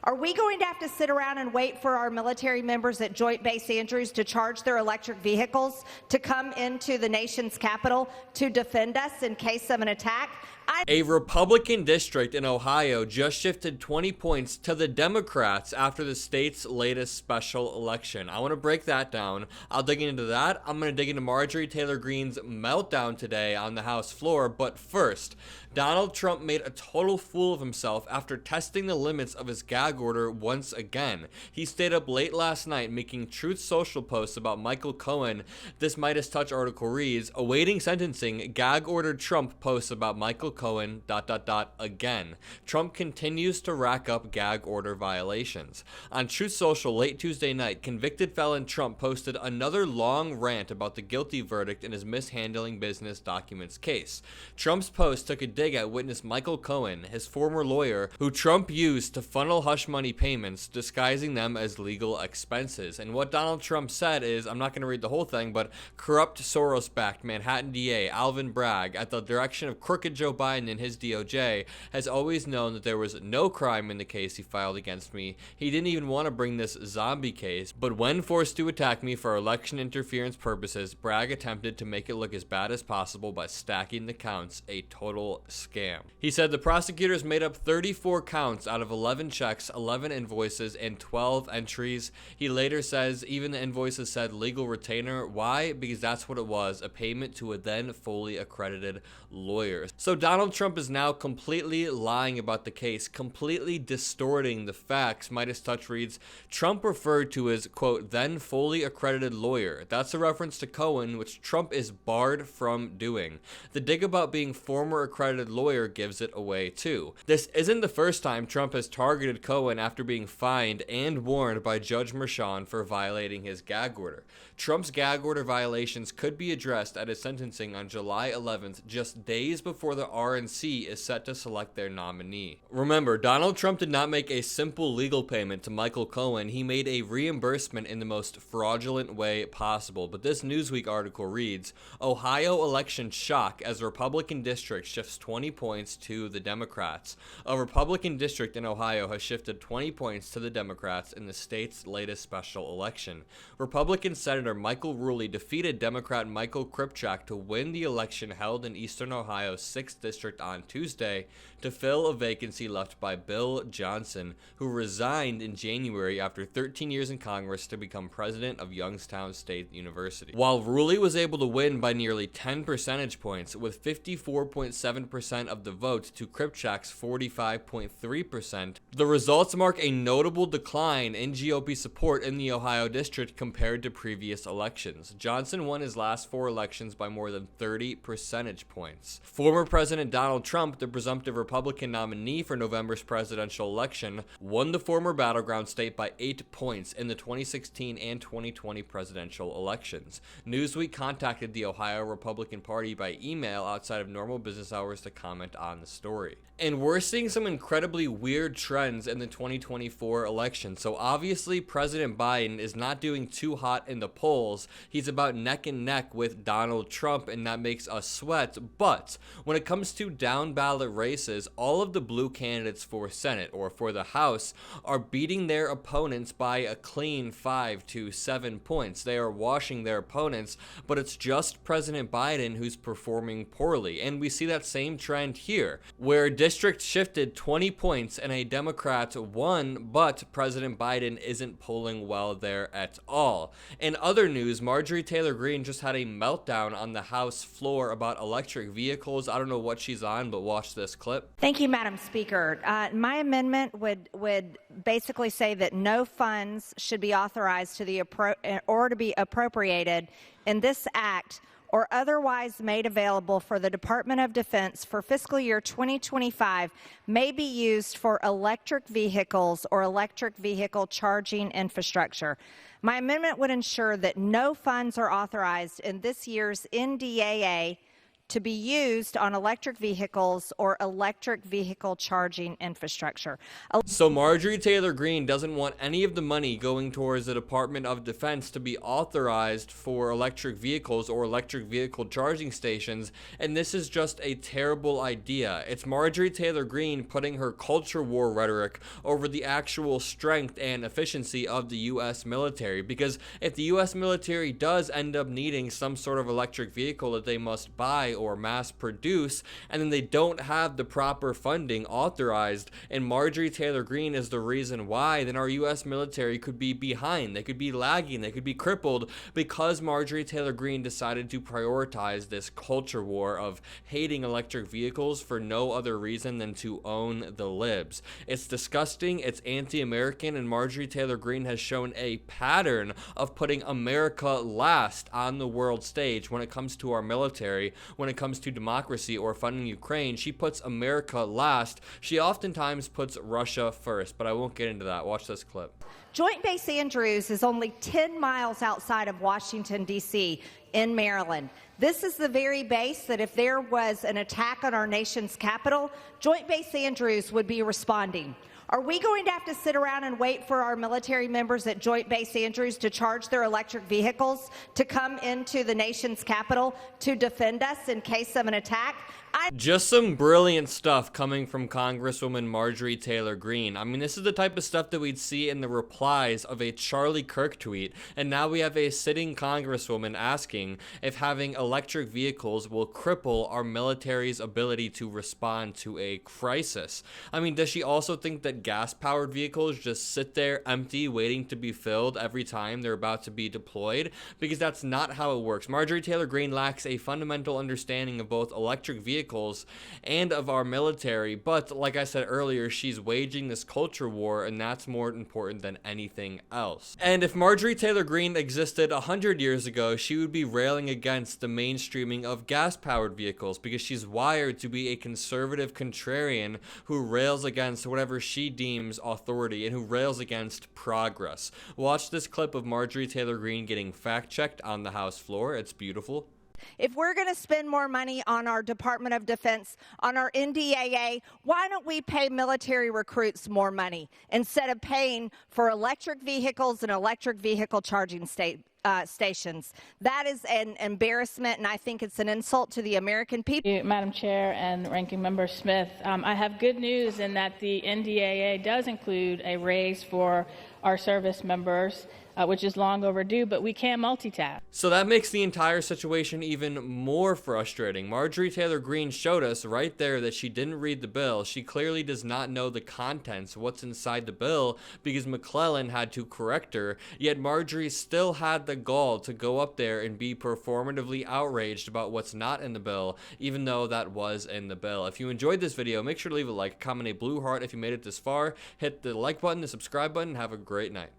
Are we going to have to sit around and wait for our military members at Joint Base Andrews to charge their electric vehicles to come into the nation's capital to defend us in case of an attack? A Republican district in Ohio just shifted 20 points to the Democrats after the state's latest special election. I want to break that down. I'll dig into that. I'm going to dig into Marjorie Taylor Greene's meltdown today on the House floor. But first, Donald Trump made a total fool of himself after testing the limits of his gag order once again. He stayed up late last night making Truth Social posts about Michael Cohen. This MeidasTouch article reads, awaiting sentencing, gag order Trump posts about Michael Cohen, ... again. Trump continues to rack up gag order violations. On Truth Social late Tuesday night, convicted felon Trump posted another long rant about the guilty verdict in his mishandling business documents case. Trump's post took a dig at witness Michael Cohen, his former lawyer, who Trump used to funnel hush money payments, disguising them as legal expenses. And what Donald Trump said is, I'm not going to read the whole thing, but corrupt Soros-backed Manhattan DA Alvin Bragg, at the direction of crooked Joe Biden and his DOJ, has always known that there was no crime in the case he filed against me. He didn't even want to bring this zombie case, but when forced to attack me for election interference purposes, Bragg attempted to make it look as bad as possible by stacking the counts, a total scam. He said the prosecutors made up 34 counts out of 11 checks, 11 invoices, and 12 entries. He later says even the invoices said legal retainer. Why? Because that's what it was, a payment to a then fully accredited lawyer. So Donald Trump is now completely lying about the case, completely distorting the facts. MeidasTouch reads, Trump referred to as, quote, then fully accredited lawyer. That's a reference to Cohen, which Trump is barred from doing. The dig about being former accredited lawyer gives it away too. This isn't the first time Trump has targeted Cohen after being fined and warned by Judge Merchan for violating his gag order. Trump's gag order violations could be addressed at his sentencing on July 11th, just days before the RNC is set to select their nominee. Remember, Donald Trump did not make a simple legal payment to Michael Cohen. He made a reimbursement in the most fraudulent way possible. But this Newsweek article reads, Ohio election shock as Republican district shifts 20 points to the Democrats. A Republican district in Ohio has shifted 20 points to the Democrats in the state's latest special election. Republican Senator Michael Rulli defeated Democrat Michael Kripchak to win the election held in eastern Ohio's 6th district on Tuesday to fill a vacancy left by Bill Johnson, who resigned in January after 13 years in Congress to become president of Youngstown State University. While Rulli was able to win by nearly 10 percentage points, with 54.7% of the vote to Kripchak's 45.3%, the results mark a notable decline in GOP support in the Ohio district compared to previous elections. Johnson won his last 4 elections by more than 30 percentage points. Former President Donald Trump, the presumptive Republican nominee for November's presidential election, won the former battleground state by 8 points in the 2016 and 2020 presidential elections. Newsweek contacted the Ohio Republican Party by email outside of normal business hours to comment on the story. And we're seeing some incredibly weird trends in the 2024 election. So obviously President Biden is not doing too hot in the polls. He's about neck and neck with Donald Trump, and that makes us sweat. But when it comes to down ballot races, all of the blue candidates for Senate or for the House are beating their opponents by a clean 5 to 7 points. They are washing their opponents, but it's just President Biden who's performing poorly. And we see that same trend here, where districts shifted 20 points and a Democrat won, but President Biden isn't polling well there at all. In other news, Marjorie Taylor Greene just had a meltdown on the House floor about electric vehicles. I don't know what she's on, but watch this clip. Thank you, Madam Speaker. My amendment would basically say that no funds should be authorized to be appropriated in this act or otherwise made available for the Department of Defense for fiscal year 2025 may be used for electric vehicles or electric vehicle charging infrastructure. My amendment would ensure that no funds are authorized in this year's NDAA to be used on electric vehicles or electric vehicle charging infrastructure. So Marjorie Taylor Greene doesn't want any of the money going towards the Department of Defense to be authorized for electric vehicles or electric vehicle charging stations, and this is just a terrible idea. It's Marjorie Taylor Greene putting her culture war rhetoric over the actual strength and efficiency of the U.S. military, because if the U.S. military does end up needing some sort of electric vehicle that they must buy or mass produce, and then they don't have the proper funding authorized, and Marjorie Taylor Greene is the reason why, then our U.S. military could be behind, they could be lagging, they could be crippled, because Marjorie Taylor Greene decided to prioritize this culture war of hating electric vehicles for no other reason than to own the libs. It's disgusting, it's anti-American, and Marjorie Taylor Greene has shown a pattern of putting America last on the world stage when it comes to our military, when it comes to democracy or funding Ukraine. She puts America last. She oftentimes puts Russia first, but I won't get into that. Watch this clip. Joint Base Andrews is only 10 miles outside of Washington, D.C., in Maryland. This is the very base that if there was an attack on our nation's capital, Joint Base Andrews would be responding. Are we going to have to sit around and wait for our military members at Joint Base Andrews to charge their electric vehicles to come into the nation's capital to defend us in case of an attack? Just some brilliant stuff coming from Congresswoman Marjorie Taylor Greene. I mean, this is the type of stuff that we'd see in the replies of a Charlie Kirk tweet, and now we have a sitting Congresswoman asking if having electric vehicles will cripple our military's ability to respond to a crisis. I mean, does she also think that gas-powered vehicles just sit there empty, waiting to be filled every time they're about to be deployed? Because that's not how it works. Marjorie Taylor Greene lacks a fundamental understanding of both electric vehicles and of our military, but like I said earlier, she's waging this culture war, and that's more important than anything else. And if Marjorie Taylor Greene existed 100 years ago, she would be railing against the mainstreaming of gas-powered vehicles, because she's wired to be a conservative contrarian who rails against whatever she deems authority and who rails against progress. Watch this clip of Marjorie Taylor Greene getting fact-checked on the House floor. It's beautiful. If we're going to spend more money on our Department of Defense, on our NDAA, why don't we pay military recruits more money instead of paying for electric vehicles and electric vehicle charging stations? That is an embarrassment, and I think it's an insult to the American people. Madam Chair and Ranking Member Smith, I have good news in that the NDAA does include a raise for our service members, which is long overdue, but we can't multitask. So that makes the entire situation even more frustrating. Marjorie Taylor Greene showed us right there that she didn't read the bill. She clearly does not know the contents, what's inside the bill, because McClellan had to correct her, yet Marjorie still had the gall to go up there and be performatively outraged about what's not in the bill, even though that was in the bill. If you enjoyed this video, make sure to leave a like, comment a blue heart if you made it this far, hit the like button, the subscribe button, have a great night.